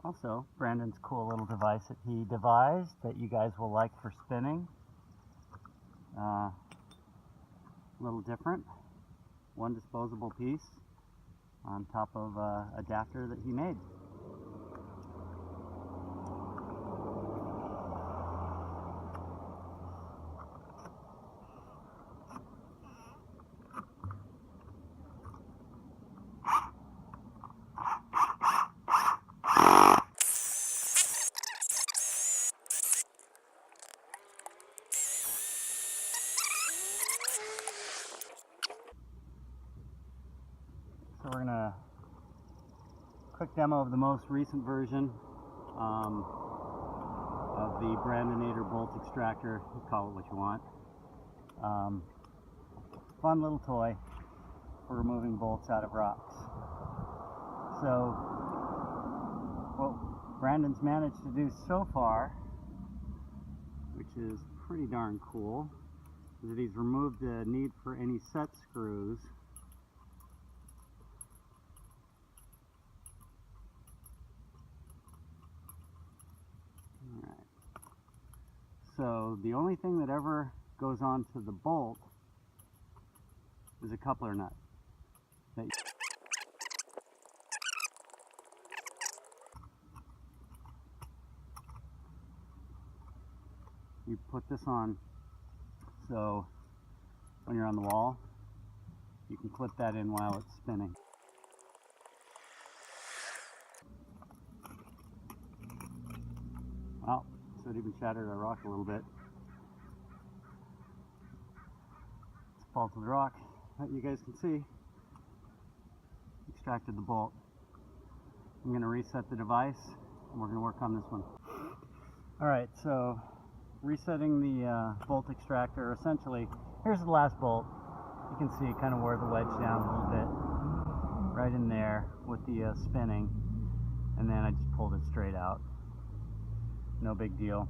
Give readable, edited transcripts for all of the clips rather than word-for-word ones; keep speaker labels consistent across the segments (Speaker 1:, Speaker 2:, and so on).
Speaker 1: Also, Brandon's cool little device that he devised that you guys will like for spinning. A little different. One disposable piece on top of an adapter that he made. So we're gonna quick demo of the most recent version of the Brandonator bolt extractor. You call it what you want. Fun little toy for removing bolts out of rocks. So what Brandon's managed to do so far, which is pretty darn cool, is that he's removed the need for any set screws. So the only thing that ever goes onto the bolt is a coupler nut. You put this on so when you're on the wall, you can clip that in while it's spinning. Well, so it even shattered our rock a little bit. It's a faulted rock that you guys can see. Extracted the bolt. I'm going to reset the device and we're going to work on this one. Alright, so resetting the bolt extractor. Essentially, here's the last bolt. You can see it kind of wore the wedge down a little bit. Right in there with the spinning. And then I just pulled it straight out. No big deal.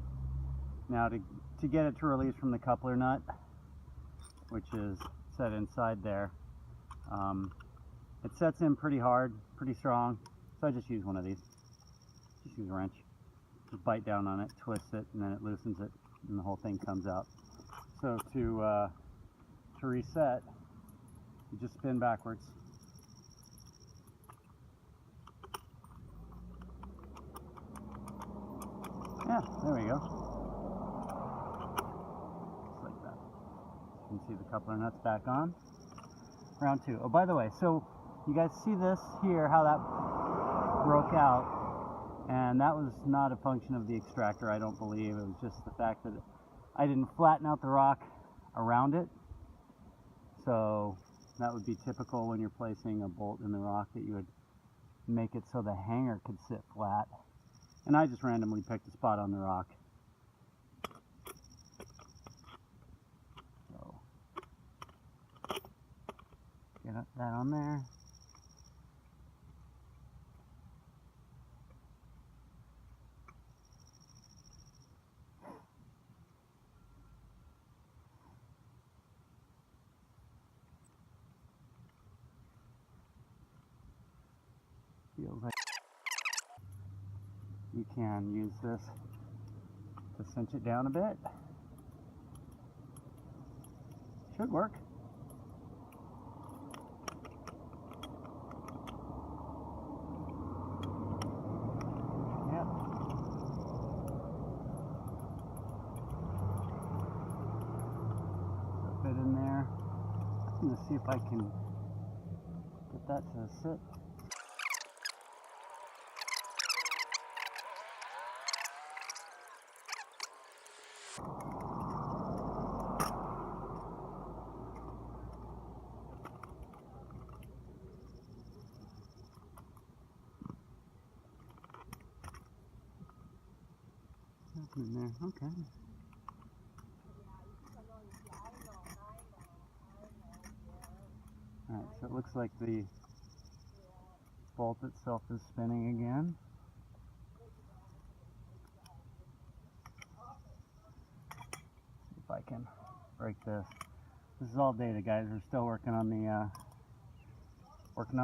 Speaker 1: Now to get it to release from the coupler nut, which is set inside there, it sets in pretty hard, pretty strong, so I just use one of these. Just use a wrench. Just bite down on it, twist it, and then it loosens it, and the whole thing comes out. So to reset, you just spin backwards. Yeah, there we go. Just like that. You can see the coupler nuts back on. Round two. Oh, by the way, so you guys see this here, how that broke out, and that was not a function of the extractor, I don't believe. It was just the fact that I didn't flatten out the rock around it. So that would be typical when you're placing a bolt in the rock, that you would make it so the hanger could sit flat. And I just randomly picked a spot on the rock. So get that on there. Feels like you can use this to cinch it down a bit. Should work. Yeah. So fit in there. I'm going to see if I can get that to sit. In there, okay. Alright, so it looks like the bolt itself is spinning again. See if I can break this. This is all data, guys. We're still working on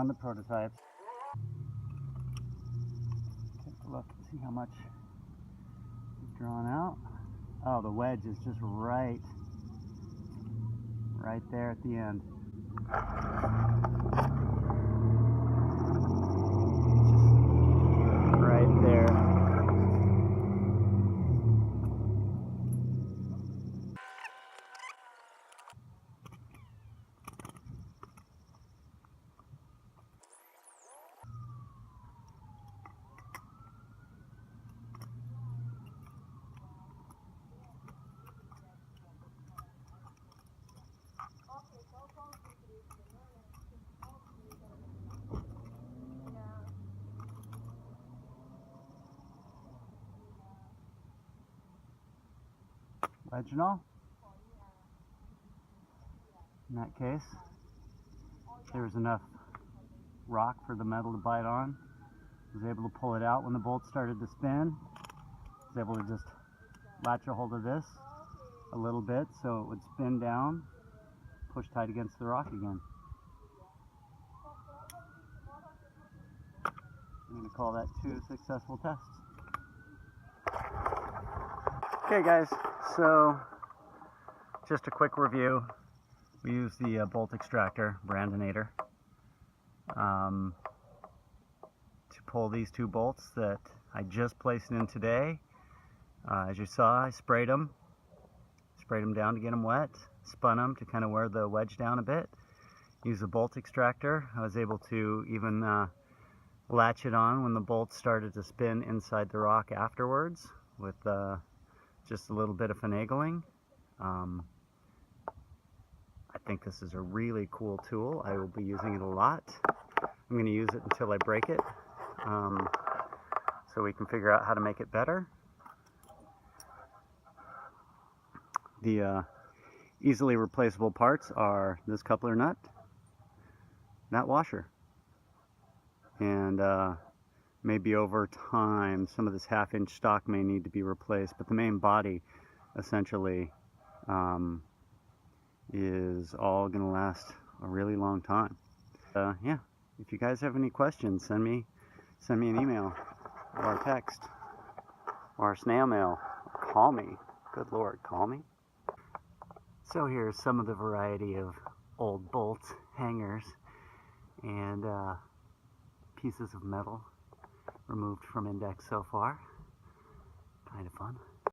Speaker 1: the prototypes. Take a look See how much is drawn out. Oh, the wedge is just right there at the end. Just right there. Wedge and all. In that case, there was enough rock for the metal to bite on. I was able to pull it out when the bolt started to spin. I was able to just latch a hold of this a little bit so it would spin down, push tight against the rock again. I'm going to call that 2 successful tests. Okay guys, so just a quick review. We use the bolt extractor, Brandinator, to pull these 2 bolts that I just placed in today. As you saw, I sprayed them down to get them wet, spun them to kind of wear the wedge down a bit. Use the bolt extractor. I was able to even latch it on when the bolts started to spin inside the rock afterwards with just a little bit of finagling. I think this is a really cool tool. I will be using it a lot. I'm going to use it until I break it, so we can figure out how to make it better. The easily replaceable parts are this coupler nut, that washer, and maybe over time some of this 1/2-inch stock may need to be replaced, but the main body essentially is all going to last a really long time. Yeah, if you guys have any questions, send me an email or a text or a snail mail, or call me. Good Lord, call me. So here's some of the variety of old bolts, hangers, and pieces of metal removed from Index so far. Kind of fun.